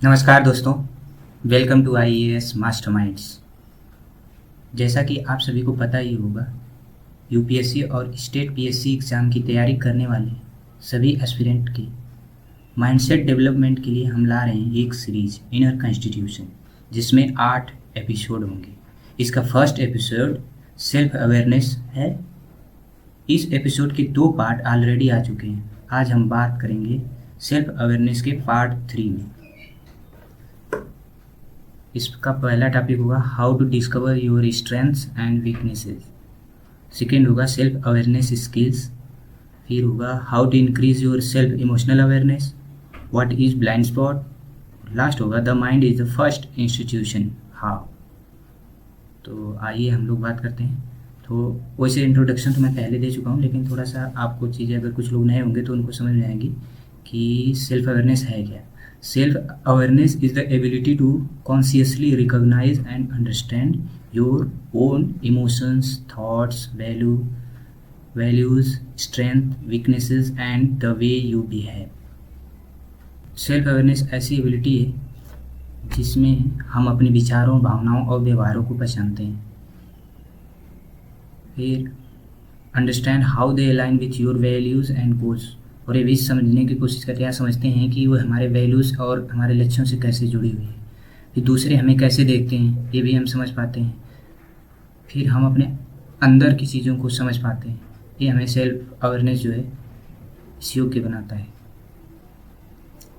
नमस्कार दोस्तों, welcome to IAS masterminds. जैसा कि आप सभी को पता ही होगा, यूपीएससी और स्टेट पीएससी एग्ज़ाम की तैयारी करने वाले सभी एस्पिरेंट के माइंडसेट डेवलपमेंट के लिए हम ला रहे हैं एक सीरीज इनर कॉन्स्टिट्यूशन, जिसमें 8 एपिसोड होंगे। इसका फर्स्ट एपिसोड सेल्फ अवेयरनेस है। इस एपिसोड के 2 पार्ट ऑलरेडी आ चुके हैं। आज हम बात करेंगे सेल्फ अवेयरनेस के पार्ट 3 में। इसका पहला टॉपिक होगा how to discover your strengths and weaknesses. Second होगा सेल्फ अवेयरनेस स्किल्स। फिर होगा how to increase your self emotional awareness, what is blind spot. Last होगा the mind is the first institution how. तो आइए हम लोग बात करते हैं। तो वैसे इंट्रोडक्शन तो मैं पहले दे चुका हूँ, लेकिन थोड़ा सा आपको चीज़ें, अगर कुछ लोग नए होंगे तो उनको समझ में आएंगी कि सेल्फ अवेयरनेस है क्या। Self awareness is the ability to consciously recognize and understand your own emotions, thoughts, values, strength, weaknesses, and the way you behave. Self awareness ऐसी एबिलिटी है जिसमें हम अपने विचारों, भावनाओं और व्यवहारों को पहचानते हैं। फिर understand how they align with your values and goals, और ये भी समझने की कोशिश करते हैं, समझते हैं कि वो हमारे वैल्यूज़ और हमारे लक्ष्यों से कैसे जुड़ी हुई है। फिर दूसरे हमें कैसे देखते हैं, ये भी हम समझ पाते हैं। फिर हम अपने अंदर की चीज़ों को समझ पाते हैं। ये हमें सेल्फ अवेयरनेस जो है इस योग्य बनाता है।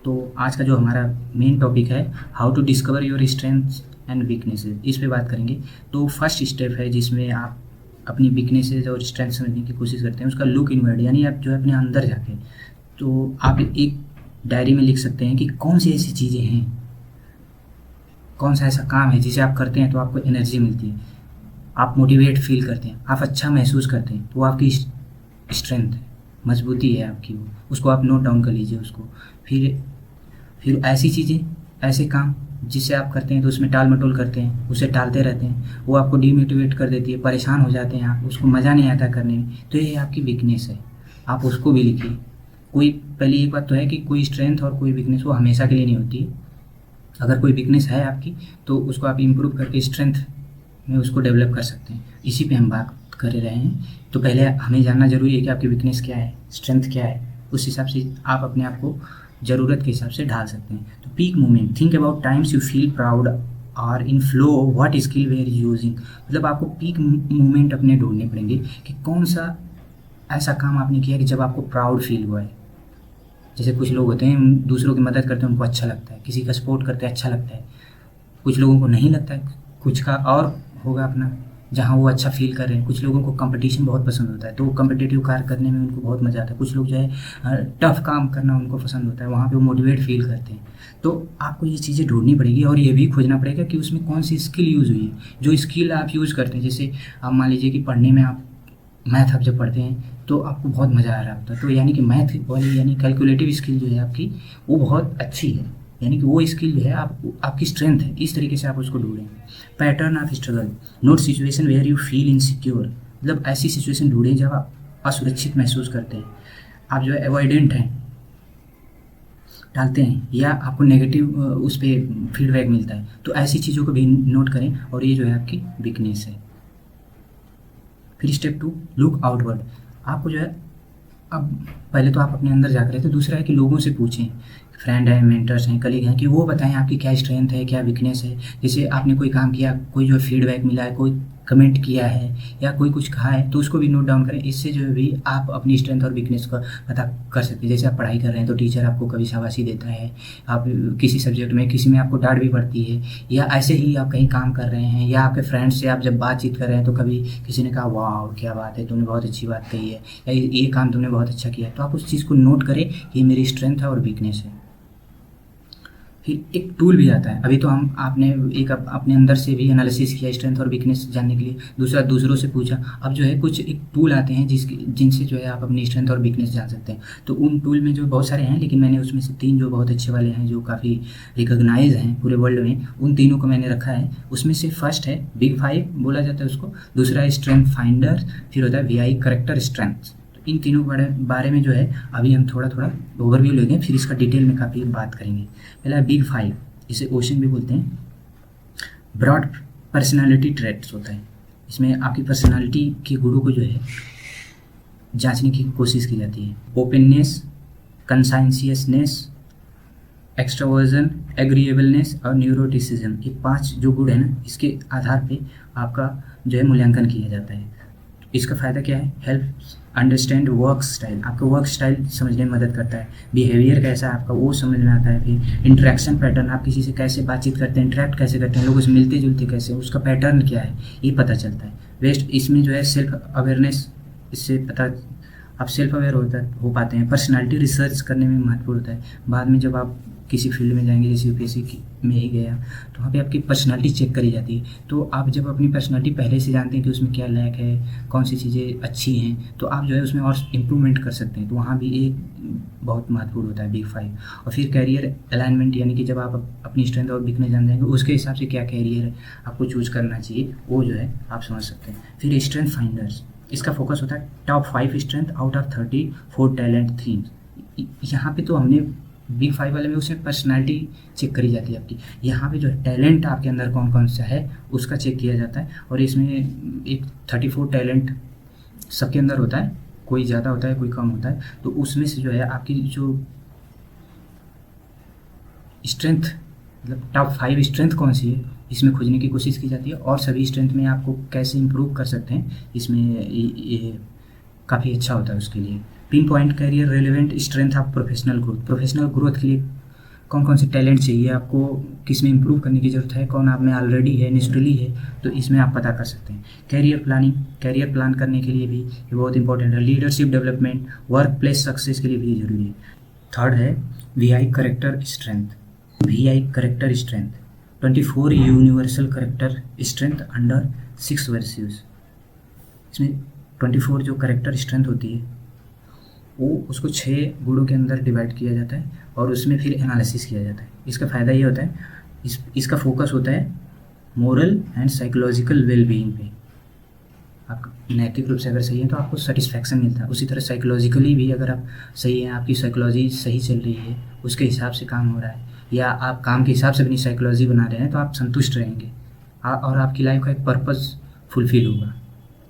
तो आज का जो हमारा मेन टॉपिक है how to discover your strengths and weaknesses, इस पे बात करेंगे। तो फर्स्ट स्टेप है जिसमें आप अपनी वीकनेसेस और स्ट्रेंथ समझने की कोशिश करते हैं, उसका लुक इनवर्ड, यानी आप जो है अपने अंदर जाके तो आप एक डायरी में लिख सकते हैं कि कौन सी ऐसी चीज़ें हैं, कौन सा ऐसा काम है जिसे आप करते हैं तो आपको एनर्जी मिलती है, आप मोटिवेट फील करते हैं, आप अच्छा महसूस करते हैं, तो वो आपकी स्ट्रेंथ है, मजबूती है आपकी। वो उसको आप नोट डाउन कर लीजिए उसको। फिर ऐसी चीज़ें, ऐसे काम जिससे आप करते हैं तो उसमें टाल मटोल करते हैं, उसे टालते रहते हैं, वो आपको डीमोटिवेट कर देती है, परेशान हो जाते हैं आप, उसको मज़ा नहीं आता करने में, तो ये आपकी वीकनेस है। आप उसको भी लिखिए। कोई पहली एक बात तो है कि कोई स्ट्रेंथ और कोई वीकनेस वो हमेशा के लिए नहीं होती है। अगर कोई वीकनेस है आपकी तो उसको आप इम्प्रूव करके स्ट्रेंथ में उसको डेवलप कर सकते हैं। इसी पे हम बात कर रहे हैं। तो पहले हमें जानना ज़रूरी है कि आपकी वीकनेस क्या है, स्ट्रेंथ क्या है, उस हिसाब से आप अपने आप को ज़रूरत के हिसाब से ढाल सकते हैं। तो peak moment, think about times you feel proud और in flow, what skill we are using. मतलब आपको पीक मोमेंट अपने ढूंढने पड़ेंगे कि कौन सा ऐसा काम आपने किया कि जब आपको प्राउड फील हुआ है। जैसे कुछ लोग होते हैं दूसरों की मदद करते हैं, उनको अच्छा लगता है, किसी का सपोर्ट करते हैं अच्छा लगता है। कुछ लोगों को नहीं लगता है, कुछ का और होगा अपना जहाँ वो अच्छा फील कर रहे हैं। कुछ लोगों को कंपटीशन बहुत पसंद होता है, तो वो कम्पिटिटिव कार्य करने में उनको बहुत मज़ा आता है। कुछ लोग जो है टफ काम करना उनको पसंद होता है, वहाँ पे वो मोटिवेट फील करते हैं। तो आपको ये चीज़ें ढूंढनी पड़ेगी और ये भी खोजना पड़ेगा कि उसमें कौन सी स्किल यूज़ हुई है। जो स्किल आप यूज़ करते हैं, जैसे आप मान लीजिए कि पढ़ने में आप मैथ आप जब पढ़ते हैं तो आपको बहुत मज़ा आ रहा होता है, तो यानी कि मैथ वाली यानी कैलकुलेटिव स्किल जो है आपकी वो बहुत अच्छी है, यानी कि वो स्किल जो है आपकी स्ट्रेंथ है। इस तरीके से आप उसको ढूंढें। Pattern of struggle, note situation where you feel insecure. मतलब ऐसी सिचुएशन ढूंढें जब आप असुरक्षित महसूस करते हैं, आप जो है अवॉइडेंट हैं, डालते हैं, या आपको नेगेटिव उस पर फीडबैक मिलता है, तो ऐसी चीज़ों को भी नोट करें और ये जो है आपकी वीकनेस है। फिर स्टेप 2, लुक आउटवर्ड। आपको जो है अब पहले तो आप अपने अंदर जा कर, तो दूसरा है कि लोगों से पूछें, फ्रेंड हैं, मेंटर्स हैं, कलीग हैं, कि वो बताएं आपकी क्या स्ट्रेंथ है, क्या वीकनेस है। जैसे आपने कोई काम किया, कोई जो फीडबैक मिला है, कोई कमेंट किया है या कोई कुछ कहा है, तो उसको भी नोट डाउन करें। इससे जो है भी आप अपनी स्ट्रेंथ और वीकनेस का पता कर सकते हैं। जैसे आप पढ़ाई कर रहे हैं तो टीचर आपको कभी शाबाशी देता है, आप किसी सब्जेक्ट में किसी में आपको डांट भी पड़ती है, या ऐसे ही आप कहीं काम कर रहे हैं, या आपके फ्रेंड्स से आप जब बातचीत कर रहे हैं तो कभी किसी ने कहा वाह क्या बात है, तुमने बहुत अच्छी बात कही है, या ये काम तुमने बहुत अच्छा किया है, तो आप उस चीज़ को नोट करें कि ये मेरी स्ट्रेंथ है और वीकनेस है। फिर एक टूल भी आता है। अभी तो हम आपने एक अपने अंदर से भी एनालिसिस किया स्ट्रेंथ और वीकनेस जानने के लिए, दूसरा दूसरों से पूछा। अब जो है कुछ एक टूल आते हैं जिनसे जो है आप अपनी स्ट्रेंथ और वीकनेस जान सकते हैं। तो उन टूल में जो बहुत सारे हैं, लेकिन मैंने उसमें से 3 जो बहुत अच्छे वाले हैं, जो काफ़ी रिकॉग्नाइज हैं पूरे वर्ल्ड में, उन तीनों को मैंने रखा है। उसमें से फर्स्ट है बिग 5 बोला जाता है उसको, दूसरा है स्ट्रेंथ फाइंडर, फिर होता है VI करेक्टर स्ट्रेंथ। इन तीनों बारे में जो है अभी हम थोड़ा थोड़ा ओवरव्यू लेंगे, फिर इसका डिटेल में काफ़ी बात करेंगे। पहला बिग 5। इसे ओशन भी बोलते हैं। ब्रॉड पर्सनालिटी ट्रेट्स होता है, इसमें आपकी पर्सनालिटी के गुणों को जो है जांचने की कोशिश की जाती है। ओपननेस, कंसाइंसियसनेस, एक्सट्रावर्जन, एग्रीएबलनेस और न्यूरोटिसिज्म, ये 5 जो गुण है ना, इसके आधार पे आपका जो है मूल्यांकन किया जाता है। इसका फ़ायदा क्या है? हेल्प अंडरस्टैंड वर्क स्टाइल, आपका वर्क स्टाइल समझने में मदद करता है। बिहेवियर कैसा है आपका वो समझ में आता है। फिर इंटरेक्शन पैटर्न, आप किसी से कैसे बातचीत करते हैं, इंटरेक्ट कैसे करते हैं, लोगों से मिलते जुलते कैसे, उसका पैटर्न क्या है ये पता चलता है। वेस्ट, इसमें जो है सेल्फ अवेयरनेस, इससे पता आप सेल्फ अवेयर हो पाते हैं। पर्सनालिटी रिसर्च करने में महत्वपूर्ण होता है। बाद में जब आप किसी फील्ड में जाएंगे, जैसे यूपीएससी में ही गया, तो वहाँ पे आपकी पर्सनालिटी चेक करी जाती है। तो आप जब अपनी पर्सनालिटी पहले से जानते हैं कि उसमें क्या लैक है, कौन सी चीज़ें अच्छी हैं, तो आप जो है उसमें और इम्प्रूवमेंट कर सकते हैं। तो वहाँ भी एक बहुत महत्वपूर्ण होता है बिग 5। और फिर कैरियर अलाइनमेंट, यानी कि जब आप अपनी स्ट्रेंथ और वीकनेस जान जाएंगे, उसके हिसाब से क्या कैरियर आपको चूज करना चाहिए वो जो है आप समझ सकते हैं। फिर स्ट्रेंथ फाइंडर्स, इसका फोकस होता है top 5 strength out of 34 talent themes. यहाँ पे तो हमने बिग 5 वाले में उसमें पर्सनालिटी चेक करी जाती है आपकी। यहाँ पे जो है टैलेंट आपके अंदर कौन कौन सा है उसका चेक किया जाता है। और इसमें एक 34 टैलेंट सबके अंदर होता है, कोई ज़्यादा होता है कोई कम होता है। तो उसमें से जो है आपकी जो स्ट्रेंथ, मतलब टॉप 5 स्ट्रेंथ कौन सी है, इसमें खोजने की कोशिश की जाती है। और सभी स्ट्रेंथ में आपको कैसे इम्प्रूव कर सकते हैं, इसमें ये काफ़ी अच्छा होता है उसके लिए। Pin point career relevant strength of professional growth, professional growth के लिए कौन कौन से टैलेंट चाहिए आपको, किस में इम्प्रूव करने की ज़रूरत है, कौन आप में ऑलरेडी है, नेचुरली है, तो इसमें आप पता कर सकते हैं। कैरियर प्लानिंग, कैरियर प्लान करने के लिए भी ये बहुत इंपॉर्टेंट है। Leadership development, work place success के लिए भी जरूरी है। थर्ड है VI character strength, VI character strength 24 universal character strength under 6 values. इसमें 24 जो करेक्टर स्ट्रेंथ होती है वो उसको 6 गुणों के अंदर डिवाइड किया जाता है और उसमें फिर एनालिसिस किया जाता है। इसका फ़ायदा ये होता है, इसका फोकस होता है मोरल एंड साइकोलॉजिकल वेलबीइंग पे। आप नैतिक रूप से अगर सही है तो आपको सेटिस्फैक्शन मिलता है। उसी तरह साइकोलॉजिकली भी अगर आप सही हैं, आपकी साइकोलॉजी सही चल रही है, उसके हिसाब से काम हो रहा है, या आप काम के हिसाब से अपनी साइकोलॉजी बना रहे हैं, तो आप संतुष्ट रहेंगे और आपकी लाइफ का एक पर्पज़ फुलफिल होगा।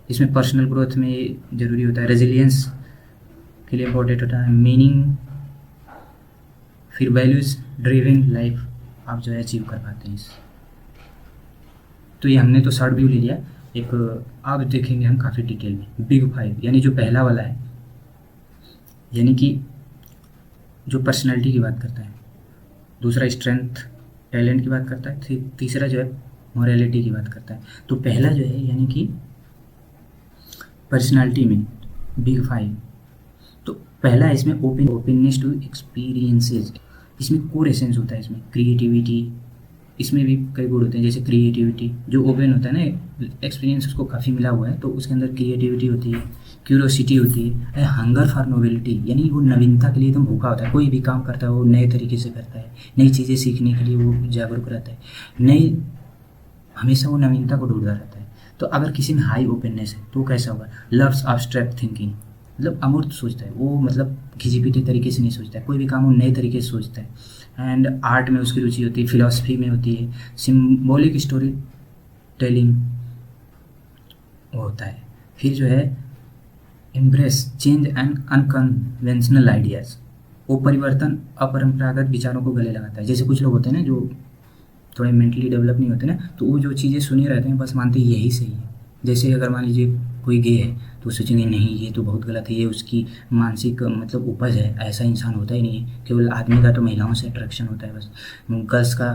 इसमें पर्सनल ग्रोथ में ज़रूरी होता है, रेजिलियंस के लिए इम्पोर्टेंट होता है, मीनिंग, फिर वैल्यूज ड्रिवन लाइफ आप जो है अचीव कर पाते हैं। तो ये हमने तो शॉर्ट व्यू ले लिया, एक आप देखेंगे हम काफ़ी डिटेल में। बिग 5 यानी जो पहला वाला है, यानी कि जो पर्सनैलिटी की बात करता है, दूसरा स्ट्रेंथ टैलेंट की बात करता है, तीसरा जो है मोरालिटी की बात करता है। तो पहला जो है यानी कि पर्सनालिटी में बिग 5, तो पहला है इसमें ओपननेस टू एक्सपीरियंसेस। इसमें कोर एसेंस होता है, इसमें क्रिएटिविटी, इसमें भी कई गुण होते हैं, जैसे क्रिएटिविटी जो ओपन होता है ना, एक्सपीरियंस उसको काफ़ी मिला हुआ है, तो उसके अंदर क्रिएटिविटी होती है, क्यूरोसिटी होती है, हंगर फॉर नोवेलिटी, यानी वो नवीनता के लिए एकदम भूखा होता है। कोई भी काम करता है वो नए तरीके से करता है, नई चीज़ें सीखने के लिए वो जागरूक रहता है, नई हमेशा वो नवीनता को ढूंढता रहता है। तो अगर किसी में हाई ओपननेस है तो कैसा होगा? लव्स एब्स्ट्रैक्ट थिंकिंग, मतलब अमूर्त सोचता है वो, मतलब घिसी पिटी तरीके से नहीं सोचता है, कोई भी काम वो नए तरीके से सोचता है। एंड आर्ट में उसकी रुचि होती है, फिलॉसफी में होती है, सिम्बॉलिक स्टोरी टेलिंग होता है। फिर जो है embrace change and unconventional ideas, वो परिवर्तन अपरंपरागत विचारों को गले लगाता है। जैसे कुछ लोग होते हैं ना जो थोड़े मेंटली डेवलप नहीं होते ना, तो वो जो चीज़ें सुने रहते हैं बस मानते यही सही है। जैसे अगर मान लीजिए कोई गे है तो सोचेंगे नहीं ये तो बहुत गलत है, ये उसकी मानसिक मतलब उपज है, ऐसा इंसान होता ही नहीं है। केवल आदमी का तो महिलाओं से अट्रैक्शन होता है, बस गर्ल्स का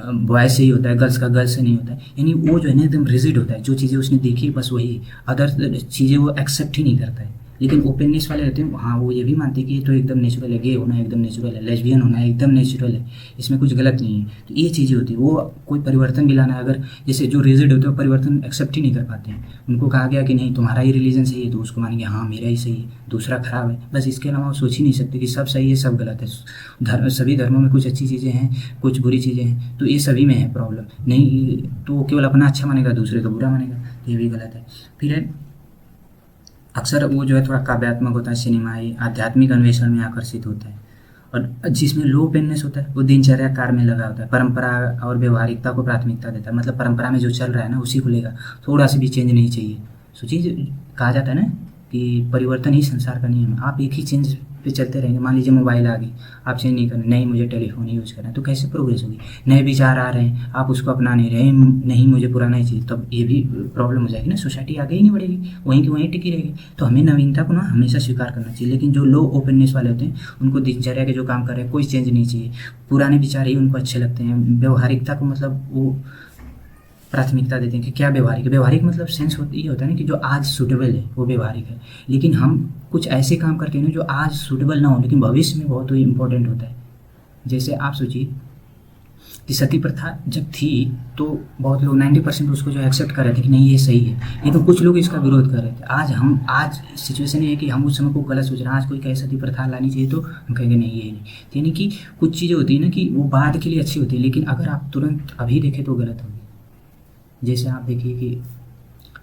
बॉयज से ही होता है, गर्ल्स का गर्ल्स से नहीं होता है। यानी वो जो है ना एकदम रिजिड होता है, जो चीज़ें उसने देखी बस वही, अदर चीज़ें वो एक्सेप्ट ही नहीं करता है। लेकिन ओपननेस वाले रहते हैं, हाँ वो ये भी मानते हैं कि ये तो एकदम नेचुरल है, गे होना एकदम नेचुरल है, लेस्बियन होना एकदम नेचुरल है, इसमें कुछ गलत नहीं है। तो ये चीज़ें होती है, वो कोई परिवर्तन भी लाना है अगर, जैसे जो रिजिड होते हैं परिवर्तन एक्सेप्ट ही नहीं कर पाते हैं। उनको कहा गया कि नहीं तुम्हारा ही रिलीजन सही है तो उसको मानेंगे हाँ मेरा ही सही है, दूसरा खराब है, बस इसके अलावा वो सोच ही नहीं सकते कि सब सही है सब गलत है। सभी धर्मों में कुछ अच्छी चीज़ें हैं, कुछ बुरी चीज़ें हैं, तो ये सभी में है प्रॉब्लम नहीं, तो वो केवल अपना अच्छा मानेगा दूसरे का बुरा मानेगा, तो ये भी गलत है। फिर है अक्सर वो जो है थोड़ा काव्यात्मक होता है, सिनेमाई आध्यात्मिक अन्वेषण में आकर्षित होता है। और जिसमें लो ओपननेस होता है वो दिनचर्या कार्य में लगा होता है, परंपरा और व्यवहारिकता को प्राथमिकता देता है, मतलब परंपरा में जो चल रहा है ना उसी को लेगा, थोड़ा सा भी चेंज नहीं चाहिए। सोचिए, कहा जाता है ना कि परिवर्तन ही संसार का नियम है। आप एक ही चेंज पे चलते रहेंगे, मान लीजिए मोबाइल आ गई, आप चेंज नहीं करना, नहीं मुझे टेलीफोन ही यूज़ करना है, तो कैसे प्रोग्रेस होगी। नए विचार आ रहे हैं, आप उसको अपना नहीं रहे, नहीं मुझे पुराना ही चाहिए, तब ये भी प्रॉब्लम हो जाएगी ना, सोसाइटी आगे ही नहीं बढ़ेगी, वहीं की वहीं टिकी रहेगी। तो हमें नवीनता को ना हमेशा स्वीकार करना चाहिए। लेकिन जो लो ओपननेस वाले होते हैं उनको दिनचर्या के जो काम कर रहे हैं कोई चेंज नहीं चाहिए, पुराने विचार ही उनको अच्छे लगते हैं। व्यवहारिकता को मतलब वो प्राथमिकता देते हैं कि क्या व्यवहारिक है। व्यवहारिक मतलब सेंस ये होता है ना कि जो आज सूटेबल है वो व्यवहारिक है। लेकिन हम कुछ ऐसे काम करते हैं ना जो आज सूटेबल ना हो लेकिन भविष्य में बहुत ही इंपॉर्टेंट होता है। जैसे आप सोचिए कि सती प्रथा जब थी तो बहुत लोग 90% उसको जो एक्सेप्ट कर रहे थे कि नहीं ये सही है, नहीं तो कुछ लोग इसका विरोध कर रहे थे। आज सिचुएशन ये है कि हम उस समय को गलत सोच रहे हैं। आज कोई कहे सती प्रथा लानी चाहिए तो हम कहेंगे नहीं ये नहीं। तो यानी कि कुछ चीज़ें होती है ना कि वो बाद के लिए अच्छी होती है, लेकिन अगर आप तुरंत अभी देखें तो गलत होगी। जैसे आप देखिए कि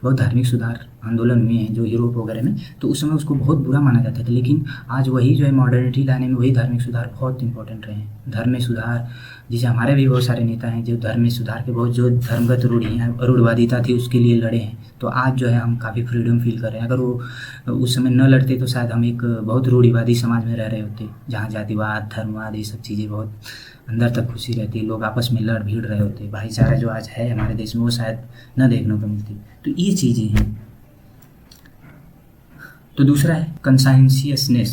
बहुत धार्मिक सुधार आंदोलन हुए हैं जो यूरोप वगैरह में, तो उस समय उसको बहुत बुरा माना जाता था, लेकिन आज वही जो है मॉडर्निटी लाने में वही धार्मिक सुधार बहुत इंपॉर्टेंट रहे हैं। धर्म में सुधार, जैसे हमारे भी बहुत सारे नेता हैं जो धर्म में सुधार के बहुत जो धर्मगत रूढ़वादिता थी उसके लिए लड़े हैं। तो आज जो है हम काफ़ी फ्रीडम फील कर रहे हैं। अगर वो उस समय न लड़ते तो शायद हम एक बहुत रूढ़िवादी समाज में रह रहे होते, जहाँ जातिवाद धर्मवाद ये सब चीज़ें बहुत अंदर तक घुसी रहती, लोग आपस में लड़ भीड़ रहे होते। भाईचारा जो आज है हमारे देश में वो शायद न देखने को मिलती। तो ये चीज़ें हैं। तो दूसरा है कंसाइंशियसनेस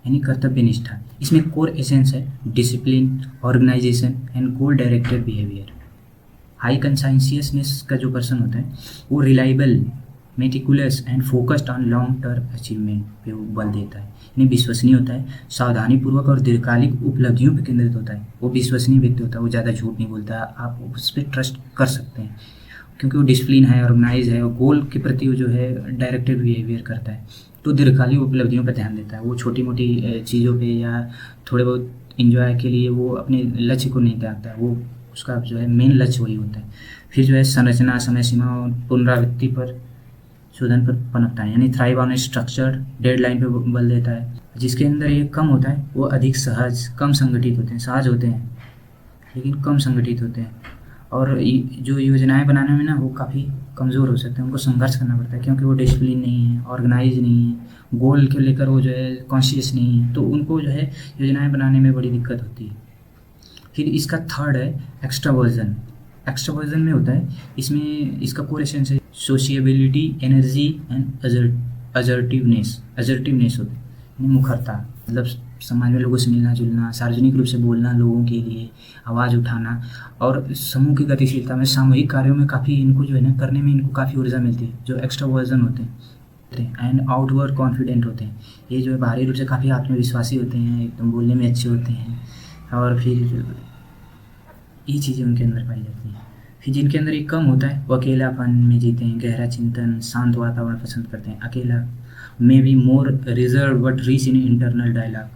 यानी कर्तव्य निष्ठा। इसमें कोर एसेंस है discipline, organisation and goal directed behaviour. High conscientiousness का जो पर्सन होता है वो reliable, meticulous and focused on long term achievement पे वो बल देता है, यानी विश्वसनीय होता है, सावधानीपूर्वक और दीर्घकालिक उपलब्धियों पर केंद्रित होता है। वो विश्वसनीय व्यक्ति होता है, वो ज़्यादा झूठ नहीं बोलता, आप उस पर ट्रस्ट कर सकते हैं क्योंकि वो डिसिप्लिन है, ऑर्गेनाइज है और गोल के प्रति वो जो है डायरेक्टेड बिहेवियर करता है। तो दीर्घकालिक उपलब्धियों पर ध्यान देता है, वो छोटी मोटी चीज़ों पे या थोड़े बहुत इंजॉय के लिए वो अपने लक्ष्य को नहीं त्यागता है, वो उसका जो है मेन लक्ष्य वही होता है। फिर जो है संरचना, समय सीमा और पुनरावृत्ति पर शोधन पर पनपता है, यानी थ्राइव ऑन स्ट्रक्चर, डेडलाइन पे बल देता है। जिसके अंदर ये कम होता है वो अधिक सहज, कम संगठित होते हैं, सहज होते हैं लेकिन कम संगठित होते हैं। और जो योजनाएं बनाने में ना वो काफ़ी कमज़ोर हो सकते हैं, उनको संघर्ष करना पड़ता है क्योंकि वो डिसिप्लिन नहीं है, ऑर्गेनाइज नहीं है, गोल के लेकर वो जो है कॉन्शियस नहीं है, तो उनको जो है योजनाएं बनाने में बड़ी दिक्कत होती है। फिर इसका थर्ड है एक्स्ट्रावर्जन। एक्स्ट्रावर्जन में होता है, इसमें इसका कोर एसेंस है सोशिएबिलिटी, एनर्जी एंड असर्टिवनेस होता है, मुखरता, मतलब समाज में लोगों से मिलना जुलना, सार्वजनिक रूप से बोलना, लोगों के लिए आवाज़ उठाना और समूह की गतिशीलता में, सामूहिक कार्यों में काफ़ी इनको जो है ना करने में इनको काफ़ी ऊर्जा मिलती है, जो एक्स्ट्रावर्जन होते हैं। एंड आउटवर्ड कॉन्फिडेंट होते हैं, ये जो है बाहरी रूप से काफ़ी आत्मविश्वासी होते हैं, एकदम बोलने में अच्छे होते हैं और फिर ये चीज़ें उनके अंदर पाई जाती हैं। फिर जिनके अंदर ये कम होता है वो अकेलापन में जीते हैं, गहरा चिंतन, शांत वातावरण पसंद करते हैं। अकेला में भी more reserve but reach in internal dialogue,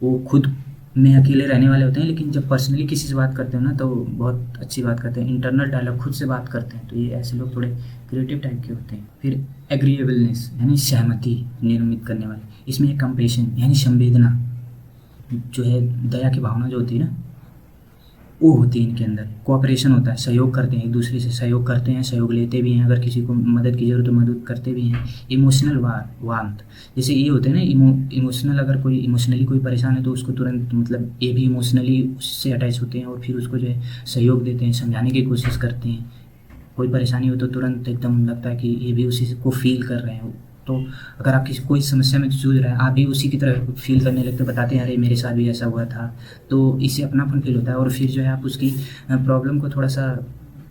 वो खुद में अकेले रहने वाले होते हैं लेकिन जब पर्सनली किसी से बात करते हैं ना तो बहुत अच्छी बात करते हैं, इंटरनल डायलॉग खुद से बात करते हैं। तो ये ऐसे लोग थोड़े क्रिएटिव टाइप के होते हैं। फिर एग्रीएबलनेस यानी सहमति निर्मित करने वाले, इसमें कंपेशन यानी संवेदना, जो है दया की भावना जो होती है ना वो होती है इनके अंदर। कोऑपरेशन होता है, सहयोग करते हैं, एक दूसरे से सहयोग करते हैं, सहयोग लेते भी हैं, अगर किसी को मदद की ज़रूरत तो मदद करते भी हैं। इमोशनल वार्मथ, जैसे ये होते हैं ना इमोशनल, अगर कोई इमोशनली कोई परेशान है तो उसको तुरंत मतलब ये भी इमोशनली उससे अटैच होते हैं और फिर उसको जो है सहयोग देते हैं, समझाने की कोशिश करते हैं। कोई परेशानी हो तो तुरंत एकदम लगता है कि ये भी उसी को फील कर रहे हैं। तो अगर आप किसी कोई समस्या में जूझ रहे हैं आप भी उसी की तरह फील करने लगते, बताते हैं अरे मेरे साथ भी ऐसा हुआ था, तो इससे अपनापन फील होता है और फिर जो है आप उसकी प्रॉब्लम को थोड़ा सा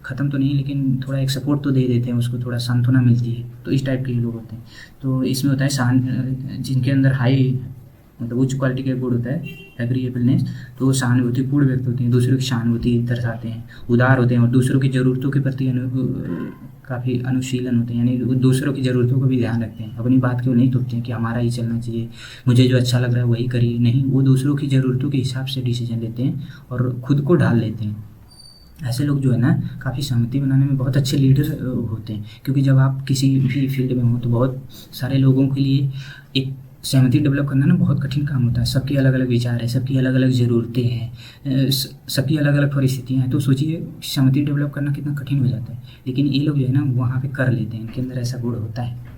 ख़त्म तो नहीं लेकिन थोड़ा एक सपोर्ट तो दे देते हैं, उसको थोड़ा सांत्वना मिलती है। तो इस टाइप के लोग होते हैं। तो इसमें होता है जिनके अंदर हाई मतलब उच्च क्वालिटी का गुण होता है एग्रीएबलनेस, तो वो सहानुभूतिपूर्ण व्यक्ति होते हैं, दूसरों की सहानुभूति दर्शाते हैं, उदार होते हैं और दूसरों की ज़रूरतों के प्रति काफ़ी अनुशीलन होते हैं, यानी दूसरों की ज़रूरतों को भी ध्यान रखते हैं। अपनी बात को नहीं थोपते हैं कि हमारा ही चलना चाहिए, मुझे जो अच्छा लग रहा है वही करिए, नहीं, वो दूसरों की ज़रूरतों के हिसाब से डिसीजन लेते हैं और खुद को ढाल लेते हैं। ऐसे लोग जो है ना काफ़ी सहमति बनाने में बहुत अच्छे लीडर होते हैं, क्योंकि जब आप किसी भी फील्ड में हो तो बहुत सारे लोगों के लिए एक सहमति डेवलप करना ना बहुत कठिन काम होता है। सबके अलग अलग विचार है, सबकी अलग अलग ज़रूरतें हैं, सबकी अलग अलग परिस्थितियाँ हैं। तो सोचिए सहमति डेवलप करना कितना कठिन हो जाता है, लेकिन ये लोग जो है ना वहाँ पे कर लेते हैं, इनके अंदर ऐसा गुण होता है।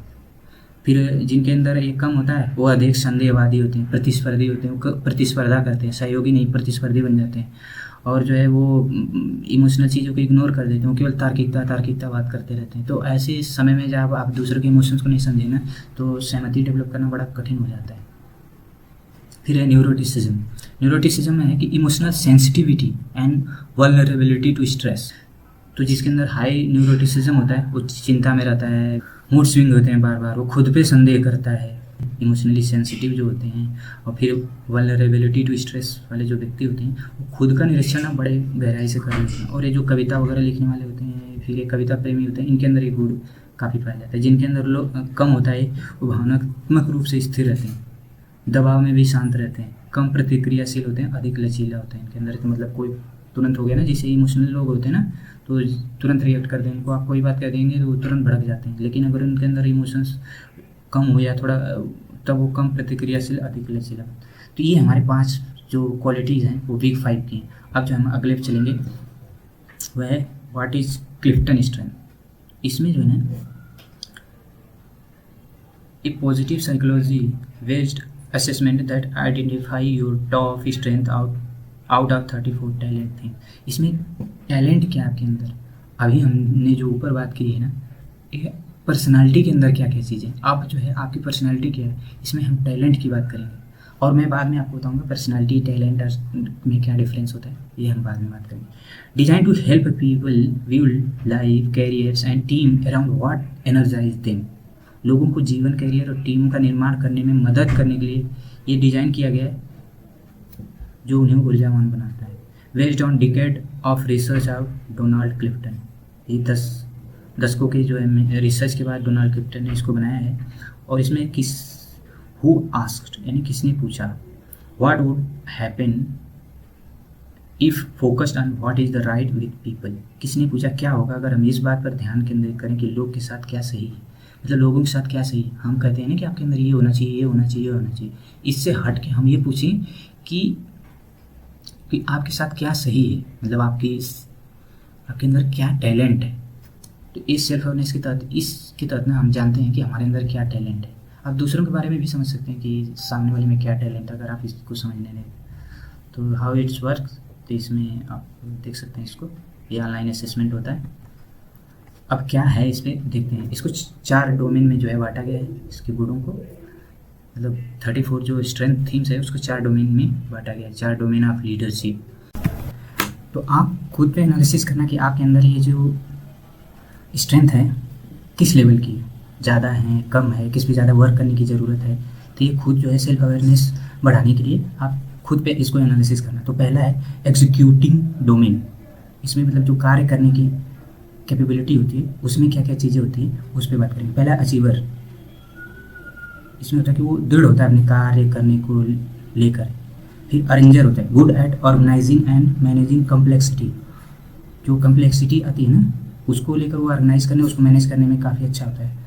फिर जिनके अंदर ये कम होता है वो अधिक संदेहवादी होते हैं, प्रतिस्पर्धी होते हैं, वो प्रतिस्पर्धा करते हैं, सहयोगी नहीं प्रतिस्पर्धी बन जाते हैं। और जो है वो इमोशनल चीज़ों को इग्नोर कर देते हैं, वो केवल तार्किकता बात करते रहते हैं। तो ऐसे समय में जब आप दूसरों के इमोशंस को नहीं समझे ना, तो सहमति डेवलप करना बड़ा कठिन हो जाता है। फिर है न्यूरोटिसिज्म। न्यूरोटिसिज्म में है कि emotional sensitivity and vulnerability to stress. तो जिसके अंदर हाई न्यूरोटिसिज्म होता है वो चिंता में रहता है, मूड स्विंग होते हैं बार बार, वो खुद पे संदेह करता है, इमोशनली सेंसिटिव जो होते हैं। और फिर वल्नरेबिलिटी टू स्ट्रेस वाले जो व्यक्ति होते हैं वो खुद का निरीक्षण ना बड़े गहराई से कर लेते हैं। और ये जो कविता वगैरह लिखने वाले होते हैं, फिर ये कविता प्रेमी होते हैं, इनके अंदर ये गुण काफ़ी पाया जाता है। जिनके अंदर लोग कम होता है वो भावनात्मक रूप से स्थिर रहते हैं, दबाव में भी शांत रहते हैं, कम प्रतिक्रियाशील होते हैं, अधिक लचीला होते हैं इनके अंदर। तो मतलब कोई तुरंत हो गया ना, जैसे इमोशनल लोग होते हैं ना तो तुरंत रिएक्ट कर दें, उनको आप कोई बात कह देंगे तो वो तुरंत भड़क जाते हैं। लेकिन अगर उनके अंदर इमोशंस कम हो या थोड़ा, तब वो कम प्रतिक्रियाशील, अधिक लचीला। तो ये हमारे 5 जो क्वालिटीज़ हैं वो वीक 5 की हैं। अब जो हम अगले पे चलेंगे वह है व्हाट इज क्लिफ्टन स्ट्रेंथ। इसमें जो है ना a positive psychology based assessment that identify your top strength out of 34 talent thing. इसमें टैलेंट क्या आपके अंदर, अभी हमने जो ऊपर बात की है ना, पर्सनालिटी के अंदर क्या क्या चीज़ें, अब जो है आपकी पर्सनालिटी क्या है, इसमें हम टैलेंट की बात करेंगे। और मैं बाद में आपको बताऊंगा पर्सनालिटी टैलेंट में क्या डिफरेंस होता है, ये हम बाद में बात करेंगे। Design to help people build life careers and team around what energise them. लोगों को जीवन, कैरियर और टीम का निर्माण करने में मदद करने के लिए ये डिज़ाइन किया गया है जो उन्हें ऊर्जावान बनाता है। Based on decade of research of Donald Clifton. ये 10 दशकों के जो है रिसर्च के बाद डोनाल्ड क्लिफ्टन ने इसको बनाया है। और इसमें हु आस्क्ड यानी किसने पूछा, what would happen if focused on what is the right with people. किसने पूछा क्या होगा अगर हम इस बात पर ध्यान केंद्रित करें कि लोग के साथ क्या सही है, मतलब लोगों के साथ क्या सही है। हम कहते हैं ना कि आपके अंदर ये होना चाहिए, ये होना चाहिए, ये होना चाहिए। इससे हट के हम ये पूछें कि आपके साथ क्या सही है, मतलब आपके अंदर क्या टैलेंट है। तो इस सेल्फ अवेयरनेस के तहत, इसके तहत ना हम जानते हैं कि हमारे अंदर क्या टैलेंट है। आप दूसरों के बारे में भी समझ सकते हैं कि सामने वाले में क्या टैलेंट है, अगर आप इसको समझने लगे तो हाउ इट्स वर्क। तो इसमें आप देख सकते हैं इसको, ये ऑनलाइन असेसमेंट होता है। अब क्या है इस पर देखते हैं। इसको 4 डोमेन में जो है बांटा गया है, इसके गुणों को, मतलब 34 जो स्ट्रेंथ थीम्स है उसको 4 डोमेन में बांटा गया है, 4 डोमेन ऑफ लीडरशिप। तो आप खुद पे एनालिसिस करना कि आपके अंदर ये जो स्ट्रेंथ है किस लेवल की, ज़्यादा है, कम है, किस पे ज़्यादा वर्क करने की ज़रूरत है। तो ये खुद जो है सेल्फ अवेयरनेस बढ़ाने के लिए आप खुद पे इसको एनालिसिस करना। तो पहला है एग्जीक्यूटिंग डोमेन। इसमें मतलब जो कार्य करने की कैपेबिलिटी होती है उसमें क्या क्या चीज़ें होती हैं उस पर बात करेंगे। पहला अचीवर, इसमें होता है कि वो दृढ़ होता है अपने कार्य करने को लेकर। फिर अरेंजर होता है, good at organising and managing complexity. जो कम्प्लेक्सिटी आती है ना उसको लेकर वो ऑर्गेनाइज करने, उसको मैनेज करने में काफ़ी अच्छा होता है।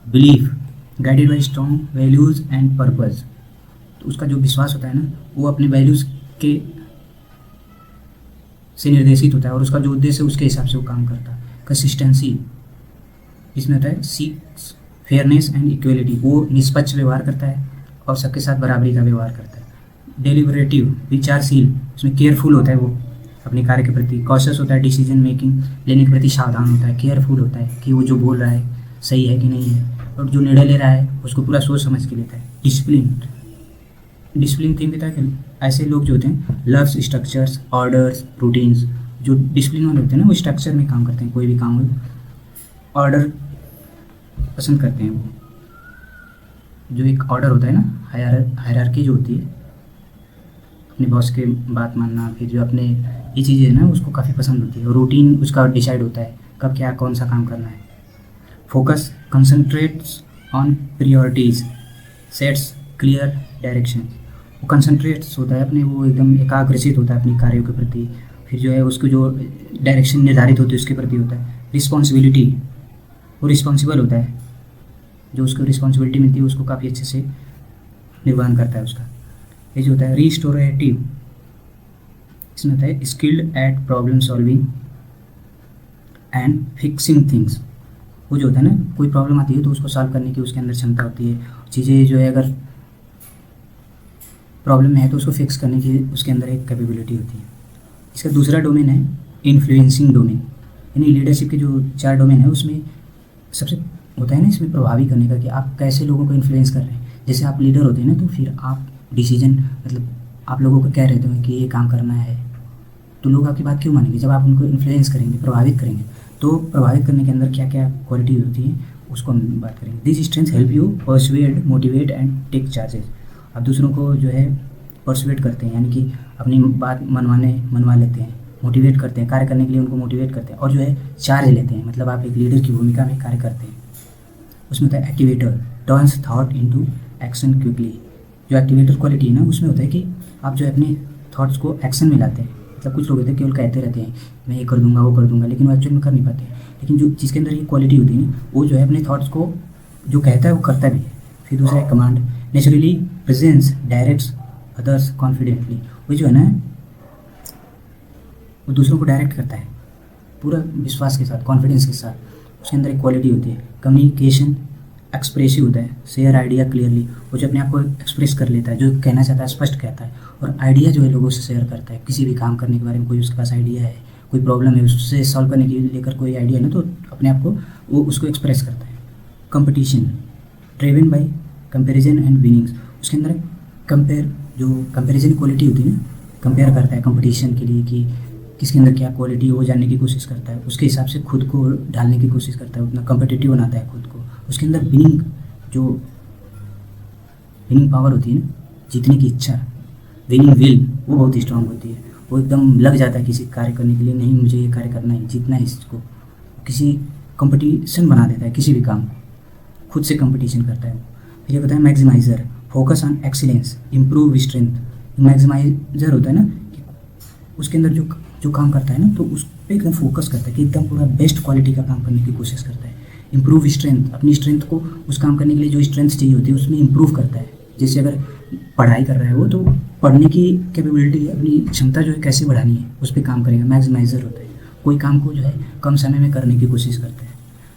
Belief, guided by strong values and purpose. तो उसका जो विश्वास होता है ना वो अपने वैल्यूज़ के से निर्देशित होता है और उसका जो उद्देश्य है उसके हिसाब से वो काम करता है। कंसिस्टेंसी, इसमें होता है सीक्स फेयरनेस एंड इक्वलिटी। वो निष्पक्ष व्यवहार करता है और सबके साथ बराबरी का व्यवहार करता है। डेलिबरेटिव, विचारशील, उसमें केयरफुल होता है वो अपने कार्य के प्रति। कॉशियस होता है, डिसीजन मेकिंग लेने के प्रति सावधान होता है। केयरफुल होता है कि वो जो बोल रहा है सही है कि नहीं है, और जो निर्णय ले रहा है उसको पूरा सोच समझ के लेता है। डिसिप्लिन थिंक होता है कि ऐसे लोग जो होते हैं लव्स स्ट्रक्चर्स, ऑर्डर्स, रूटीन्स। जो डिसिप्लिन वाले होते हैं ना वो स्ट्रक्चर में काम करते हैं, कोई भी काम हो ऑर्डर पसंद करते हैं। वो जो एक ऑर्डर होता है ना, हायरार्की जो होती है, अपने बॉस के बात मानना, फिर जो अपने ये चीज़ें है ना उसको काफ़ी पसंद होती है। रूटीन उसका डिसाइड होता है कब क्या कौन सा काम करना है। Focus, concentrates on priorities, sets clear direction. वो कंसंट्रेट्स होता है अपने, वो एकदम एकाग्रचित होता है अपने कार्यों के प्रति। फिर जो है उसको जो डायरेक्शन निर्धारित होती है उसके प्रति होता है। रिस्पॉन्सिबिलिटी, वो रिस्पॉन्सिबल होता है, जो उसको रिस्पॉन्सिबिलिटी मिलती है उसको काफ़ी अच्छे से निर्वहन करता है उसका। ये जो होता है रिस्टोरेटिव, इसमें होता है skilled at problem solving and fixing things. वो जो होता है ना, कोई प्रॉब्लम आती है तो उसको सॉल्व करने की उसके अंदर क्षमता होती है। चीज़ें जो है अगर प्रॉब्लम में है तो उसको फिक्स करने की उसके अंदर एक कैपेबिलिटी होती है। इसका दूसरा डोमेन है इन्फ्लुएंसिंग डोमेन, यानी लीडरशिप के जो 4 डोमेन है उसमें सबसे होता है ना इसमें प्रभावी करने का कि आप कैसे लोगों को इन्फ्लुएंस कर रहे हैं। जैसे आप लीडर होते हैं ना, तो फिर आप डिसीजन मतलब आप लोगों को कह रहे हो कि ये काम करना है, तो लोग आपकी बात क्यों मानेंगे? जब आप उनको इन्फ्लुएंस करेंगे, प्रभावित करेंगे। तो प्रभावित करने के अंदर क्या क्या क्वालिटी होती है उसको हम बात करेंगे। This strength help you persuade, motivate and take charges. आप दूसरों को जो है परसुएट करते हैं, यानी कि अपनी बात मनवा लेते हैं, मोटिवेट करते हैं, कार्य करने के लिए उनको मोटिवेट करते हैं, और जो है चार्ज लेते हैं, मतलब आप एक लीडर की भूमिका में कार्य करते हैं। उसमें होता है activator, turns thought into action quickly. जो एक्टिवेटर क्वालिटी है ना, उसमें होता है कि आप जो है अपने थॉट्स को एक्शन में लाते हैं। मतलब कुछ लोग होते हैं केवल कहते रहते हैं मैं ये कर दूंगा वो कर दूंगा, लेकिन वो एक्चुअली में कर नहीं पाते। लेकिन जो जिसके अंदर ये क्वालिटी होती है ना, वो जो है अपने थॉट्स को जो कहता है वो करता भी है। फिर दूसरा है command, naturally presence directs others confidently. वो जो है ना, वो दूसरों को डायरेक्ट करता है पूरा विश्वास के साथ, कॉन्फिडेंस के साथ। उसके अंदर एक क्वालिटी होती है कम्युनिकेशन एक्सप्रेसिव होता है, शेयर आइडिया क्लियरली। वो जो अपने आप को एक्सप्रेस कर लेता है, जो कहना चाहता है स्पष्ट कहता है, और आइडिया जो है लोगों से शेयर करता है। किसी भी काम करने के बारे में कोई उसके पास आइडिया है, कोई प्रॉब्लम है, उससे सॉल्व करने के लेकर कोई आइडिया है ना, तो अपने आप को वो उसको एक्सप्रेस करता है। Competition driven by comparison and winnings. उसके अंदर जो कंपैरिजन क्वालिटी होती है ना, कंपेयर करता है कंपटीशन के लिए कि किसके अंदर क्या क्वालिटी है वो जानने की कोशिश करता है, उसके हिसाब से खुद को ढालने की कोशिश करता है, उतना कम्पिटिटिव बनाता है खुद को। उसके अंदर विनिंग पावर होती है ना, जीतने की इच्छा, विनिंग विल, वो बहुत स्ट्रांग होती है। वो एकदम लग जाता है किसी कार्य करने के लिए, नहीं मुझे ये कार्य करना है, जीतना है इसको। किसी कंपटीशन बना देता है किसी भी काम को, खुद से कंपटीशन करता है वो। फिर ये बताया maximiser, focus on excellence, improve strength. Maximiser होता है ना कि उसके अंदर जो काम करता है ना, तो उस पर एकदम फोकस करता है कि एकदम पूरा बेस्ट क्वालिटी का काम करने की कोशिश करता है। इम्प्रूव स्ट्रेंथ, अपनी स्ट्रेंथ को उस काम करने के लिए जो स्ट्रेंथ चाहिए होती है उसमें इम्प्रूव करता है। जैसे अगर पढ़ाई कर रहा है वो, तो पढ़ने की कैपेबिलिटी, अपनी क्षमता जो है कैसे बढ़ानी है उस पर काम करेगा, मैक्सिमाइजर होता है। कोई काम को जो है कम समय में करने की कोशिश करता है।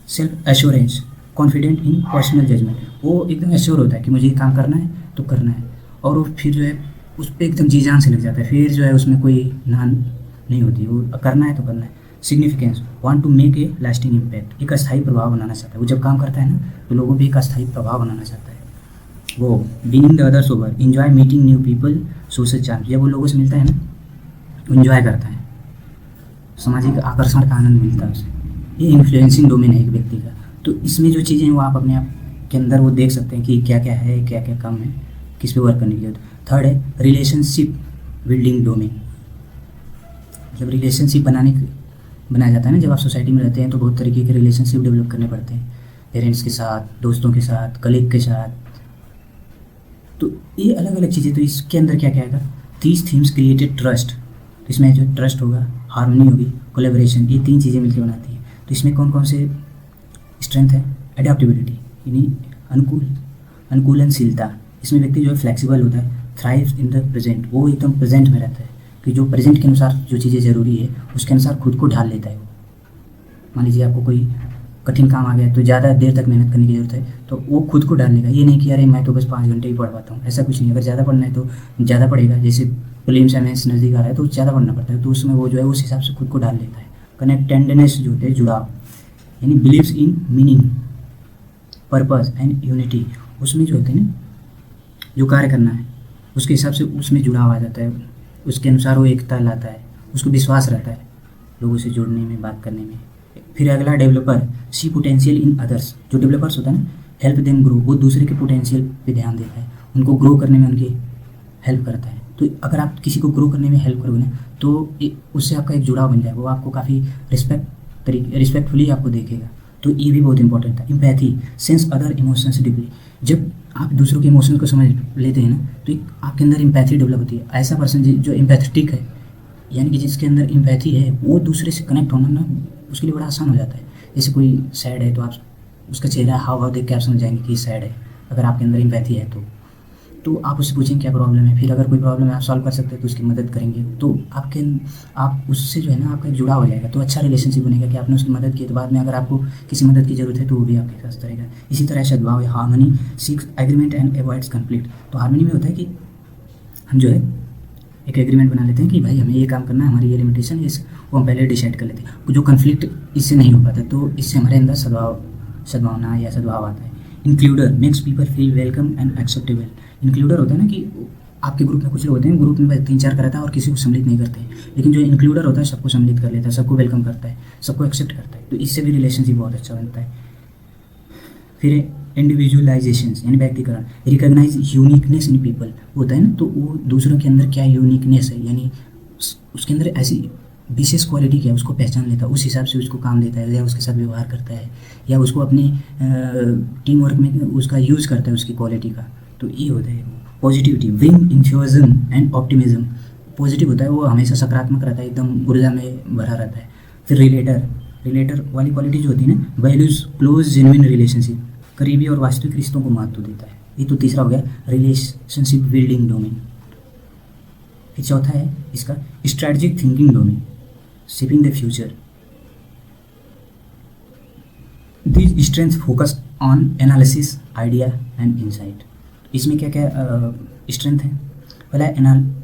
Self assurance, confident in personal judgement, वो एकदम एश्योर होता है कि मुझे ये काम करना है तो करना है, और वो फिर जो है उस पर एकदम जी जान से लग जाता है। फिर जो है उसमें कोई नहीं होती, वो करना है तो करना है। Significance, want to make a lasting impact, एक अस्थायी प्रभाव बनाना चाहता है। वो जब काम करता है ना, तो लोगों पे एक अस्थायी प्रभाव बनाना चाहता है। वो winning the others over, enjoy meeting new people, social charm, जब वो लोगों से मिलता है ना, इंजॉय करता है, सामाजिक आकर्षण का आनंद मिलता है उसे। ये इन्फ्लुएंसिंग डोमेन है एक व्यक्ति का। तो इसमें जो चीज़ें हैं वो आप अपने आप के अंदर वो देख सकते हैं कि क्या क्या है, क्या क्या कम है, किस पे वर्क करने की जरूरत। थर्ड है रिलेशनशिप बिल्डिंग डोमेन, मतलब रिलेशनशिप बनाया जाता है ना, जब आप सोसाइटी में रहते हैं तो बहुत तरीके के रिलेशनशिप डेवलप करने पड़ते हैं, पेरेंट्स के साथ, दोस्तों के साथ, कलीग के साथ। तो ये अलग अलग चीज़ें। तो इसके अंदर क्या क्या आएगा, 30 थीम्स क्रिएटेड ट्रस्ट। तो इसमें जो ट्रस्ट होगा, हार्मनी होगी, कोलेबोरेशन, ये 3 चीज़ें मिलकर बनाती है। तो इसमें कौन कौन से स्ट्रेंथ है, एडेप्टेबिलिटी यानी अनुकूलनशीलता। इसमें व्यक्ति जो है फ्लेक्सिबल होता है, थ्राइव्स इन द प्रेजेंट, वो एकदम प्रेजेंट में रहता है कि जो प्रेजेंट के अनुसार जो चीज़ें ज़रूरी है उसके अनुसार खुद को ढाल लेता है वो। मान लीजिए आपको कोई कठिन काम आ गया तो ज़्यादा देर तक मेहनत करने की जरूरत है, तो वो खुद को डाल लेगा। ये नहीं कि अरे मैं तो बस 5 घंटे ही पढ़ पाता हूँ, ऐसा कुछ नहीं। अगर ज़्यादा पढ़ना है तो ज़्यादा पढ़ेगा, जैसे प्रीलिम्स एमएस नज़दीक आ रहा है तो ज़्यादा पढ़ना पड़ता है, तो उसमें वो जो है उस हिसाब से खुद को डाल लेता है। कनेक्टेडनेस जो होते हैं, जुड़ाव, यानी believes in meaning, purpose and unity. उसमें जो होते हैं ना, जो कार्य करना है उसके हिसाब से उसमें जुड़ाव आ जाता है, उसके अनुसार वो एकता लाता है, उसको विश्वास रहता है लोगों से जुड़ने में, बात करने में। फिर अगला developer, see potential in others. जो डेवलपर्स होता है ना, हेल्प देम ग्रो, वो दूसरे के पोटेंशियल पे ध्यान देता है, उनको ग्रो करने में उनकी हेल्प करता है। तो अगर आप किसी को ग्रो करने में हेल्प करोगे ना, तो उससे आपका एक जुड़ाव बन जाएगा, वो आपको काफ़ी रिस्पेक्टफुली आपको देखेगा। तो ये भी बहुत इंपॉर्टेंट था। Empathy, sense other emotions deeply. जब आप दूसरों के इमोशंस को समझ लेते हैं ना, तो एक आपके अंदर एम्पैथी डेवलप होती है। ऐसा पर्सन जो एम्पैथेटिक है, यानी कि जिसके अंदर एम्पैथी है, वो दूसरे से कनेक्ट होना ना उसके लिए बड़ा आसान हो जाता है। जैसे कोई सैड है तो आप उसका चेहरा हाव भाव देख के आप समझ जाएंगे कि सैड है, अगर आपके अंदर एम्पैथी है तो। तो आप उससे पूछेंगे क्या प्रॉब्लम है, फिर अगर कोई प्रॉब्लम है आप सॉल्व कर सकते हैं तो उसकी मदद करेंगे, तो आप उससे जो है ना आपका एक जुड़ाव हो जाएगा, तो अच्छा रिलेशनशिप बनेगा कि आपने उसकी मदद की, तो बाद में अगर आपको किसी मदद की जरूरत है तो वो भी आपके साथ रहेगा। इसी तरह सद्भाव है, harmony seeks agreement and avoids conflict. तो हार्मनी में होता है कि हम जो है एक एग्रीमेंट बना लेते हैं कि भाई हमें ये काम करना है, हमारी ये लिमिटेशन है, वो हम पहले डिसाइड कर लेते हैं, जो कन्फ्लिक्ट इससे नहीं हो पाता, तो इससे हमारे अंदर सद्भावना या सद्भाव आता है। Includer makes people feel welcome and acceptable. Includer होता है ना कि आपके ग्रुप में कुछ लोग होते हैं, ग्रुप में 3-4 का रहता है और किसी को सम्मिलित नहीं करते हैं, लेकिन जो इंक्लूडर होता है सबको सम्मिलित कर लेता है, सबको वेलकम करता है, सबको एक्सेप्ट करता है, तो इससे भी रिलेशनशिप बहुत अच्छा बनता है। फिर इंडिविजुअलाइजेशन यानी व्यक्तिकरण, रिकॉग्नाइज यूनिकनेस इन पीपल होता है ना, तो वो दूसरों के अंदर क्या यूनिकनेस है, यानी उसके अंदर ऐसी विशेष क्वालिटी क्या है उसको पहचान लेता है, उस हिसाब से उसको काम देता है या उसके साथ व्यवहार करता है या उसको अपनी टीम वर्क में उसका यूज़ करता है उसकी क्वालिटी का, तो ये होता है। Positivity bring enthusiasm and optimism, positive होता है वो हमेशा सकारात्मक रहता है, एकदम ऊर्जा में भरा रहता है। फिर रिलेटर वाली क्वालिटी जो होती है ना, वैल्यूज क्लोज जेन्युइन रिलेशनशिप, करीबी और वास्तविक रिश्तों को महत्व देता है। ये तो तीसरा हो गया रिलेशनशिप बिल्डिंग डोमेन। फिर चौथा है इसका strategic thinking domain, shaping the future. This strength focus on analysis idea and insight. इसमें क्या क्या स्ट्रेंथ है, पहला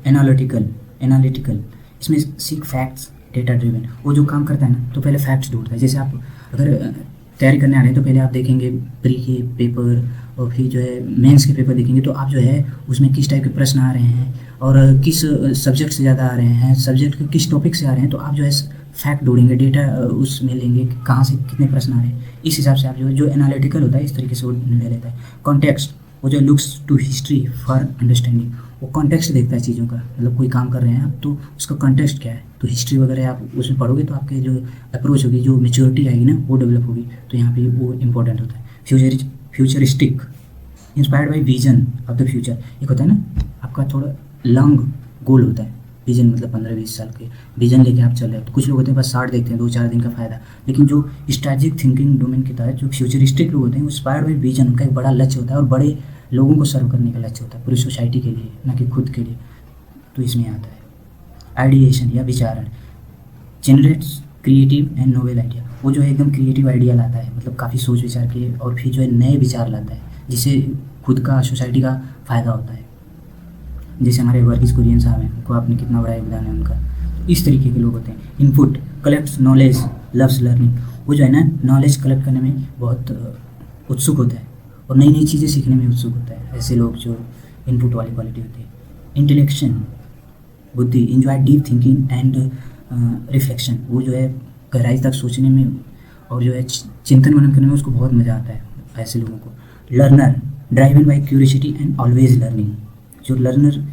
एनालिटिकल, इसमें सीक फैक्ट्स डेटा ड्रिवन, वो जो काम करता है ना तो पहले फैक्ट्स ढूंढता है। जैसे आप अगर तैयारी करने आ रहे हैं तो पहले आप देखेंगे प्री के पेपर और फिर जो है मेंस के पेपर देखेंगे, तो आप जो है उसमें किस टाइप के प्रश्न आ रहे हैं और किस सब्जेक्ट से ज़्यादा आ रहे हैं, सब्जेक्ट के किस टॉपिक से आ रहे हैं, तो आप जो है फैक्ट ढूंढेंगे, डेटा उसमें लेंगे कि कहाँ से कितने प्रश्न आ रहे हैं, इस हिसाब से आप जो एनालिटिकल होता है इस तरीके से वो निर्णय लेता है। कॉन्टेक्स्ट, वो जो looks to history for understanding, वो कॉन्टेक्स्ट देखता है चीज़ों का, मतलब कोई काम कर रहे हैं आप तो उसका कॉन्टेक्स्ट क्या है, तो हिस्ट्री वगैरह आप उसमें पढ़ोगे तो आपके जो अप्रोच होगी, जो मेच्योरिटी आएगी ना वो डेवलप होगी, तो यहाँ पे वो इंपॉर्टेंट होता है। Futuristic inspired by vision of the future, एक होता है ना आपका थोड़ा लॉन्ग गोल होता है, विजन मतलब 15-20 साल के विजन लेके आप चल रहे हो, तो कुछ लोग होते हैं बस 60 देखते हैं 2-4 दिन का फायदा, लेकिन जो स्ट्रैटेजिक थिंकिंग डोमेन के तहत जो फ्यूचरिस्टिक लोग होते हैं इंस्पायर्ड बाई विजन, उनका एक बड़ा लक्ष्य होता है और बड़े लोगों को सर्व करने का लक्ष्य होता है, पूरी सोसाइटी के लिए ना कि खुद के लिए, तो इसमें आता है। आइडिएशन या विचारण, generates creative and novel idea, वो जो है एकदम क्रिएटिव आइडिया लाता है, मतलब काफ़ी सोच विचार के और फिर जो है नए विचार लाता है जिससे खुद का सोसाइटी का फ़ायदा होता है। जैसे हमारे वर्गीज कुरियन साहब हैं, उनको आपने कितना बड़ा योगदान है उनका, तो इस तरीके के लोग होते हैं। Input collects knowledge loves learning, वो जो है ना नॉलेज कलेक्ट करने में बहुत उत्सुक होता है और नई नई चीज़ें सीखने में उत्सुक होता है, ऐसे लोग जो इनपुट वाली क्वालिटी होती है। इंटेलेक्शन बुद्धि, enjoy deep thinking and reflection, वो जो है गहराई तक सोचने में और जो है चिंतन मनन करने में उसको बहुत मज़ा आता है ऐसे लोगों को। Learner driven by curiosity and always learning, जो लर्नर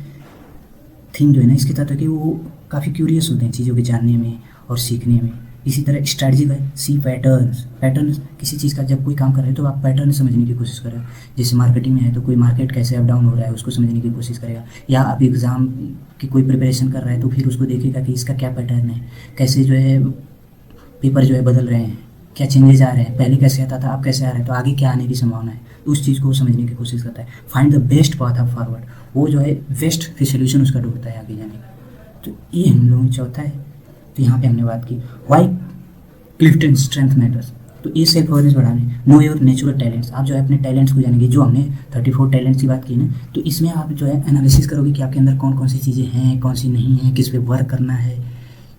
थिंग जो है ना इसके तहत कि वो काफ़ी क्यूरियस होते हैं चीज़ों के जानने में और सीखने में। इसी तरह स्ट्रैटेजी है सी पैटर्न्स, किसी चीज़ का जब कोई काम कर रहे हैं तो आप पैटर्न समझने की कोशिश करें, जैसे मार्केटिंग में है तो कोई मार्केट कैसे अप डाउन हो रहा है उसको समझने की कोशिश करेगा, या आप एग्ज़ाम की कोई प्रिपरेशन कर रहा है तो फिर उसको देखेगा कि इसका क्या पैटर्न है, कैसे जो है पेपर जो है बदल रहे हैं, क्या चेंजेस आ रहे हैं, पहले कैसे आता था अब कैसे आ रहा है, तो आगे क्या आने की संभावना है, तो उस चीज़ को समझने की कोशिश करता है। Find the best path of forward, वो जो है बेस्ट सोल्यूशन उसका ढूंढता है आगे जाने का। तो ये हम लोगों चौथा है। तो यहाँ पे हमने बात की वाई क्लिफ्टन स्ट्रेंथ मैटर्स, तो ये सेल्फ अवेयरनेस बढ़ाने, नो योर नेचुरल टैलेंट्स, आप जो है अपने टैलेंट्स को जानेंगे, जो हमने 34 टैलेंट्स की बात की ना, तो इसमें आप जो है एनालिसिस करोगे कि आपके अंदर कौन कौन सी चीज़ें हैं, कौन सी नहीं है, किस पे वर्क करना है,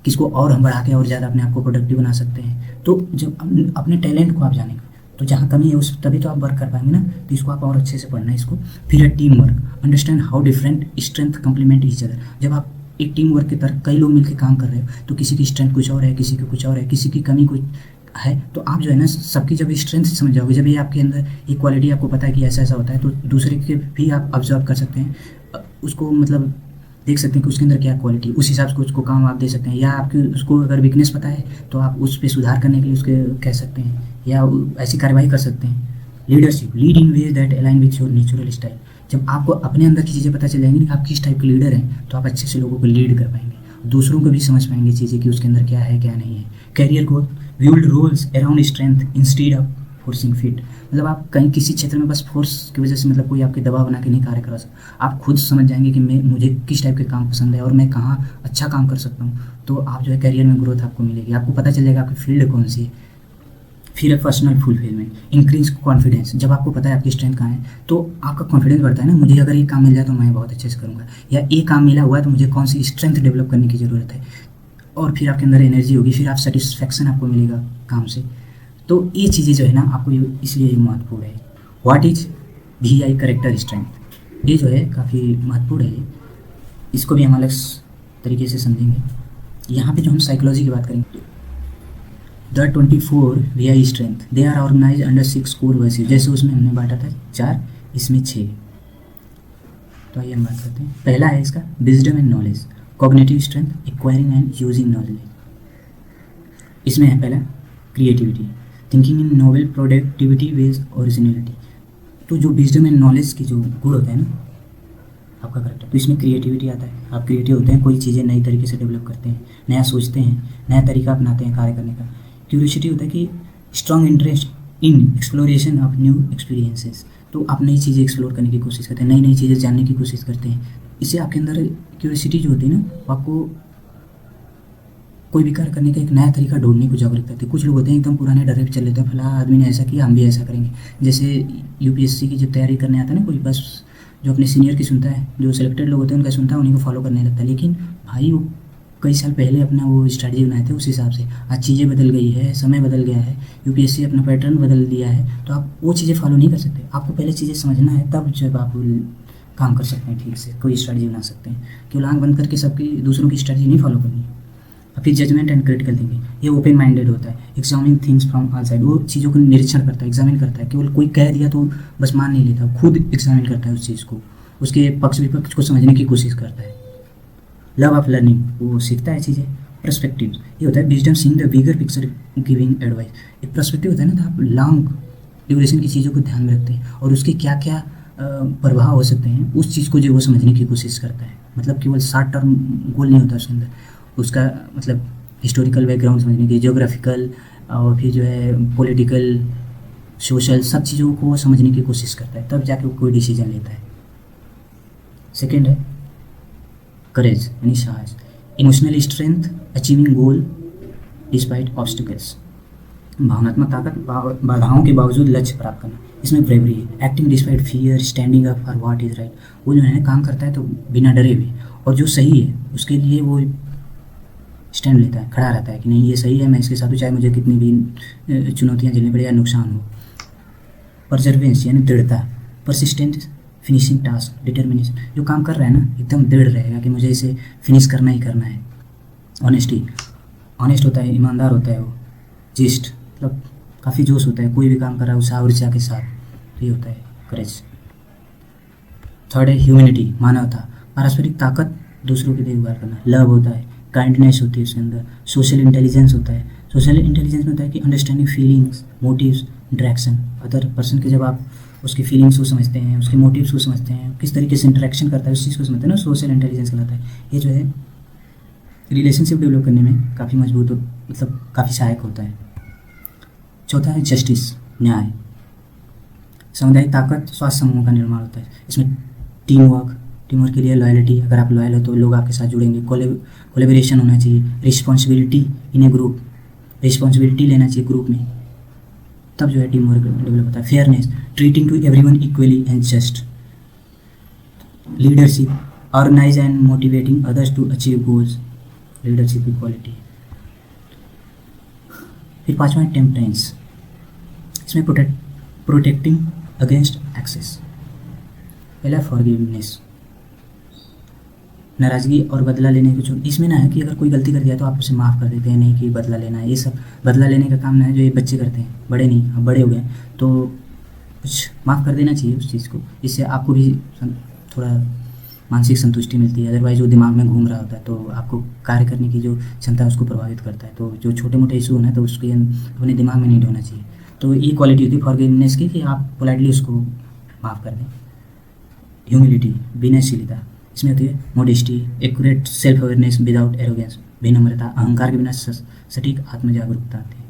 किसको और हम बढ़ा के और ज़्यादा अपने आप को प्रोडक्टिव बना सकते हैं। तो जब अपने टैलेंट को आप जानेंगे तो जहाँ कमी है उस तभी तो आप वर्क कर पाएंगे ना, तो इसको आप और अच्छे से पढ़ना है इसको। फिर है team work, understand how different strength complement each other, जब आप एक टीम वर्क की तरह कई लोग मिलकर काम कर रहे हो तो किसी की स्ट्रेंथ कुछ और है, किसी की कुछ और है, किसी की कमी कुछ है, तो आप जो है ना सबकी जब स्ट्रेंथ समझ जाओगे, जब ये आपके अंदर इक्वालिटी आपको पता है कि ऐसा ऐसा होता है, तो दूसरे के भी आप ऑब्जर्व कर सकते हैं, उसको मतलब देख सकते हैं कि उसके अंदर क्या क्वालिटी, उस हिसाब से उसको काम आप दे सकते हैं, या आपकी उसको अगर वीकनेस पता है तो आप उस पर सुधार करने के लिए उसके कह सकते हैं या ऐसी कार्रवाई कर सकते हैं। Leadership lead in ways that align with your natural style, जब आपको अपने अंदर की चीज़ें पता चल जाएंगी कि आप किस टाइप के लीडर हैं तो आप अच्छे से लोगों को लीड कर पाएंगे, दूसरों को भी समझ पाएंगे चीज़ें कि उसके अंदर क्या है क्या नहीं है। Career growth build roles around strength instead of forcing fit, मतलब आप कहीं किसी क्षेत्र में बस फोर्स की वजह से, मतलब कोई आपके दबाव बना के नहीं कार्य करा सकता। आप खुद समझ जाएंगे कि मैं मुझे किस टाइप के काम पसंद है और मैं कहाँ अच्छा काम कर सकता हूँ, तो आप जो है करियर में ग्रोथ आपको मिलेगी, आपको पता चल जाएगा आपकी फील्ड कौन सी है। फिर है पर्सनल फुलफिलमेंट, इंक्रीज कॉन्फिडेंस। जब आपको पता है आपकी स्ट्रेंथ कहाँ है तो आपका कॉन्फिडेंस बढ़ता है ना, मुझे अगर ये काम मिल जाए तो मैं बहुत अच्छे से करूँगा, या ये काम मिला हुआ है तो मुझे कौन सी स्ट्रेंथ डेवलप करने की ज़रूरत है, और फिर आपके अंदर एनर्जी होगी, फिर आप सेटिस्फैक्शन आपको मिलेगा काम से। तो ये चीज़ें जो है ना आपको इसलिए ये महत्वपूर्ण है। What is VI character strength, ये जो है काफ़ी महत्वपूर्ण है, इसको भी हम अलग तरीके से समझेंगे। यहाँ पे जो हम साइकोलॉजी की बात करेंगे, the 24 VI strength they are organise under 6 core virtues, जैसे उसमें हमने बांटा था 4, इसमें 6। तो आइए हम बात करते हैं। पहला है इसका wisdom and knowledge, cognitive strength, acquiring and using knowledge. इसमें है पहला creativity, thinking in novel, productivity ways, originality. तो जो विजडम एंड नॉलेज की जो गुण होता है ना आपका करेक्टर, तो इसमें क्रिएटिविटी आता है, आप क्रिएटिव होते हैं, कोई चीज़ें नई तरीके से डेवलप करते हैं, नया सोचते हैं, नया तरीका अपनाते हैं कार्य करने का। क्यूरियोसिटी होता है कि strong interest in exploration of new experiences, तो आप नई चीज़ें एक्सप्लोर करने की कोशिश करते हैं, नई नई चीज़ें जानने की कोशिश करते हैं। इससे आपके अंदर क्यूरियोसिटी जो होती है ना, आपको कोई भी कार्य करने का एक नया तरीका ढूंढने को जागरूक करते हैं। कुछ लोग होते हैं एकदम पुराने डरे पे चल लेते हैं, फला आदमी ने ऐसा किया हम भी ऐसा करेंगे। जैसे UPSC की जब तैयारी करने आता है ना कोई, बस जो अपने सीनियर की सुनता है, जो सिलेक्टेड लोग होते हैं उनका सुनता है, उन्हीं को फॉलो करने लगता है। लेकिन भाई वो कई साल पहले अपना वो स्ट्रैटेजी बनाए थे, उस हिसाब से आज चीज़ें बदल गई है, समय बदल गया है, UPSC अपना पैटर्न बदल दिया है, तो आप वो चीज़ें फॉलो नहीं कर सकते। आपको पहले चीज़ें समझना है, तब जब आप काम कर सकते हैं, ठीक से कोई स्ट्रैटेजी बना सकते हैं। केवल आँख बंद करके सबकी दूसरों की स्ट्रैटेजी नहीं फॉलो करनी है। फिर जजमेंट एंड क्रिटिकल थिंकिंग, ये ओपन माइंडेड होता है, examining things from all side, वो चीज़ों को निरीक्षण करता है, एग्जामिन करता है, केवल कोई कह दिया तो बस मान नहीं लेता, खुद एग्जामिन करता है उस चीज़ को, उसके पक्ष विपक्ष को समझने की कोशिश करता है। लव ऑफ लर्निंग, वो सीखता है चीज़ें। पर्सपेक्टिव, ये होता है wisdom seeing the bigger picture giving advice. एक पर्सपेक्टिव होता है ना, तो आप लॉन्ग ड्यूरेशन की चीज़ों को ध्यान में रखते हैं और उसके क्या क्या प्रभाव हो सकते हैं, उस चीज़ को जो वो समझने की कोशिश करता है। मतलब केवल शॉर्ट टर्म गोल नहीं होता उसके अंदर, उसका मतलब हिस्टोरिकल बैकग्राउंड समझने की, जियोग्राफिकल और फिर जो है पॉलिटिकल, सोशल, सब चीज़ों को समझने की कोशिश करता है, तब जाके वो कोई डिसीजन लेता है। सेकेंड है करेज यानी साहस, इमोशनल स्ट्रेंथ, अचीविंग गोल डिस्पाइट ऑब्स्टिकल्स, भावनात्मक ताकत, बाधाओं के बावजूद लक्ष्य प्राप्त करना। इसमें ब्रेवरी है, acting despite fear, standing up for what is right. वो जो है काम करता है तो बिना डरे हुए, और जो सही है उसके लिए वो स्टैंड लेता है, खड़ा रहता है कि नहीं ये सही है, मैं इसके साथ हूँ, चाहे मुझे कितनी भी चुनौतियाँ झेलनी पड़े या नुकसान हो। परजर्वेंस यानी दृढ़ता, परसिस्टेंट, फिनिशिंग टास्क, डिटर्मिनेशन, जो काम कर रहा है ना एकदम दृढ़ रहेगा कि मुझे इसे फिनिश करना ही करना है। ऑनेस्टी, ऑनेस्ट होता है, ईमानदार होता है वो। जिस्ट, मतलब काफ़ी जोश होता है, कोई भी काम कर रहा है उत्साह ऊर्जा के साथ, तो ये होता है करेज। थर्ड है ह्यूमैनिटी, मानवता, पारस्परिक ताकत, दूसरों की देखभाल करना। लव होता है, काइंडनेस होती है उसके अंदर। सोशल इंटेलिजेंस होता है, सोशल इंटेलिजेंस में होता है कि understanding feelings, motives, interaction, other person के जब आप उसकी फीलिंग्स को समझते हैं, उसके मोटिव्स को समझते हैं, किस तरीके से इंटरेक्शन करता है उस चीज़ को समझते हैं ना, सोशल इंटेलिजेंस कहलाता है। ये जो है रिलेशनशिप डेवलप करने में काफ़ी मजबूत मतलब काफ़ी सहायक होता है। चौथा है जस्टिस, न्याय, सामुदायिक ताकत, स्वास्थ्य समूहों का निर्माण होता है। इसमें टीम वर्क के लिए लॉयलिटी, अगर आप लॉयल हो तो लोग आपके साथ जुड़ेंगे। कोलेबोरेशन होना चाहिए। रिस्पॉन्सिबिलिटी इन ए ग्रुप, रिस्पॉन्सिबिलिटी लेना चाहिए ग्रुप में, तब जो है टीम वर्क डेवलप होता है। Fairness, treating to everyone equally and just. Leadership, organise and motivating others to achieve goals, leadership equality. फिर पांचवा है टेम्परेंस, इसमें प्रोटेक्टिंग अगेंस्ट एक्सेस। पहला फॉरगिवनेस, नाराज़गी और बदला लेने की छूट। इसमें ना है कि अगर कोई गलती कर दिया तो आप उसे माफ़ कर देते हैं, नहीं कि बदला लेना है। ये सब बदला लेने का काम ना है जो ये बच्चे करते हैं, बड़े नहीं, अब बड़े हो गए तो कुछ माफ़ कर देना चाहिए उस चीज़ को, इससे आपको भी थोड़ा मानसिक संतुष्टि मिलती है। अदरवाइज वो दिमाग में घूम रहा होता है तो आपको कार्य करने की जो क्षमता है उसको प्रभावित करता है। तो जो छोटे मोटे इशू है तो उसके अपने दिमाग में नहीं ढोना चाहिए। तो ये क्वालिटी होती है फॉरगिवनेस की कि आप पोलाइटली उसको माफ़ कर दें। ह्यूमिलिटी, विनयशीलता, इसमें होती है modesty, accurate self awareness without arrogance, विनम्रता, अहंकार के बिना सटीक आत्म जागरूकता आती है।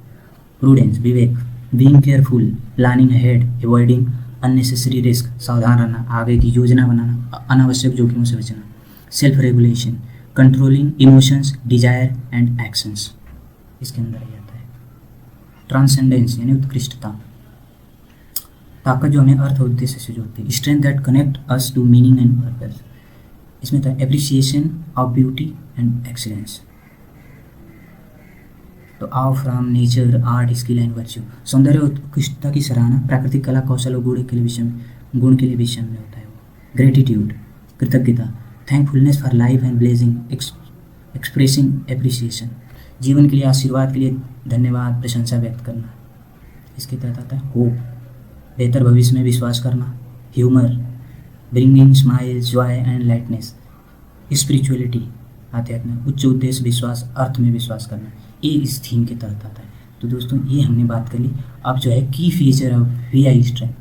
प्रूडेंस, विवेक, being careful, planning ahead, avoiding unnecessary risk, सावधान रहना, आगे की योजना बनाना, अनावश्यक जोखिमों से बचना। Self regulation, controlling emotions, desire and actions, इसके अंदर आ जाता है। ट्रांसेंडेंस यानी उत्कृष्टता, ताकत जो हमें अर्थ और उद्देश्य से जोड़ती है। Strength that connect us to meaning and purpose, इसमें था appreciation of beauty and excellence. तो awe from nature, art, skill and virtue, सौंदर्य और उत्कृष्टता की सराहना प्राकृतिक कला, कौशल और गुण के लिए विषय में होता है वो। ग्रेटिट्यूड, कृतज्ञता, thankfulness for life and blessing, expressing appreciation, जीवन के लिए, आशीर्वाद के लिए धन्यवाद, प्रशंसा व्यक्त करना। इसके तहत आता है होप, बेहतर भविष्य में विश्वास करना। Humour, bringing smile, Joy and lightness. Spirituality, आध्यात्म, उच्च उद्देश्य, विश्वास, अर्थ में विश्वास करना, ये इस थीम के तहत आता है। तो दोस्तों ये हमने बात कर ली। अब जो है की feature of VI strength,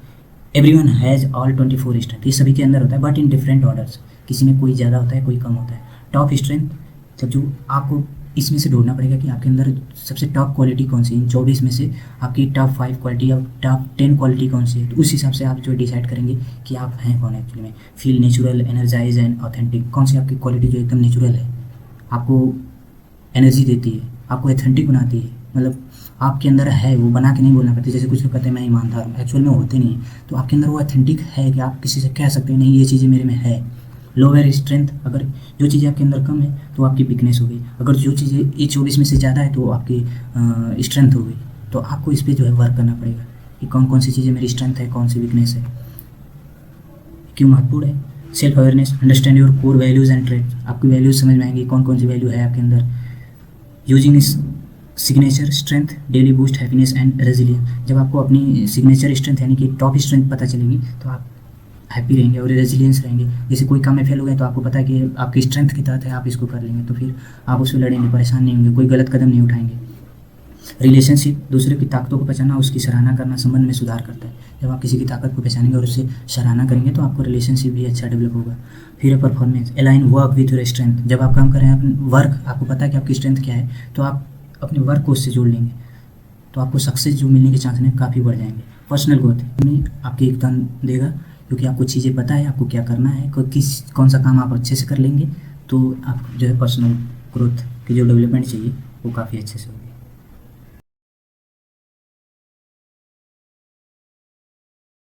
everyone has all 24 strength, ये सभी के अंदर होता है बट इन डिफरेंट ऑर्डर्स, किसी में कोई ज़्यादा होता है कोई कम होता है। टॉप स्ट्रेंथ, जब जो आपको इसमें से ढूंढना पड़ेगा कि आपके अंदर सबसे टॉप क्वालिटी कौन सी है, इन 24 में से आपकी टॉप 5 क्वालिटी या टॉप 10 क्वालिटी कौन सी है, तो उस हिसाब से आप जो डिसाइड करेंगे कि आप हैं कौन एक्चुअली में। Feel natural, energise and authentic, कौन सी आपकी क्वालिटी जो एकदम नेचुरल है, आपको एनर्जी देती है, आपको एथेंटिक बनाती है, मतलब आपके अंदर है, वो बना के नहीं बोलना पड़ता। जैसे कुछ लोग कहते हैं मैं ईमानदार हूँ, एक्चुअल में होते नहीं है, तो आपके अंदर वो एथेंटिक है कि आप किसी से कह सकते हैं नहीं ये चीज़ें मेरे में है। लोअर स्ट्रेंथ, अगर जो चीज़ें आपके अंदर कम है तो आपकी वीकनेस हो गई, अगर जो चीज़ें ये 24 में से ज़्यादा है तो आपकी स्ट्रेंथ हो गई। तो आपको इस पर जो है वर्क करना पड़ेगा कि कौन कौन सी चीज़ें मेरी स्ट्रेंथ है, कौन सी वीकनेस है, क्यों महत्वपूर्ण है। Self awareness, understand your core values and traits, आपकी वैल्यूज़ समझ में आएंगी कौन कौन सी वैल्यू है आपके अंदर। यूजिंग इस signature strength, daily boost happiness and resilience, जब आपको अपनी सिग्नेचर स्ट्रेंथ यानी कि टॉप स्ट्रेंथ पता चलेगी तो आप हैप्पी रहेंगे और रेजिलियंस रहेंगे। जैसे कोई काम में फेल हो गए तो आपको पता है कि आपकी स्ट्रेंथ के तहत है, आप इसको कर लेंगे, तो फिर आप उससे लड़ेंगे, परेशान नहीं होंगे, कोई गलत कदम नहीं उठाएंगे। रिलेशनशिप, दूसरे की ताकतों को पहचानना, उसकी सराहना करना संबंध में सुधार करता है। जब आप किसी की ताकत को पहचानेंगे और उससे सराहना करेंगे तो आपको रिलेशनशिप भी अच्छा डेवलप होगा। फिर है performance, align work with your strength, जब आप काम कर रहे हैं अपने वर्क, आपको पता है कि आपकी स्ट्रेंथ क्या है, तो आप अपने वर्क को उससे जोड़ लेंगे तो आपको सक्सेस जो मिलने के चांस हैं काफ़ी बढ़ जाएंगे। पर्सनल ग्रोथ में आपके योगदान देगा क्योंकि आपको चीज़ें पता है आपको क्या करना है, कौन सा काम आप अच्छे से कर लेंगे, तो आप जो है पर्सनल ग्रोथ की जो डेवलपमेंट चाहिए वो काफ़ी अच्छे से होगा।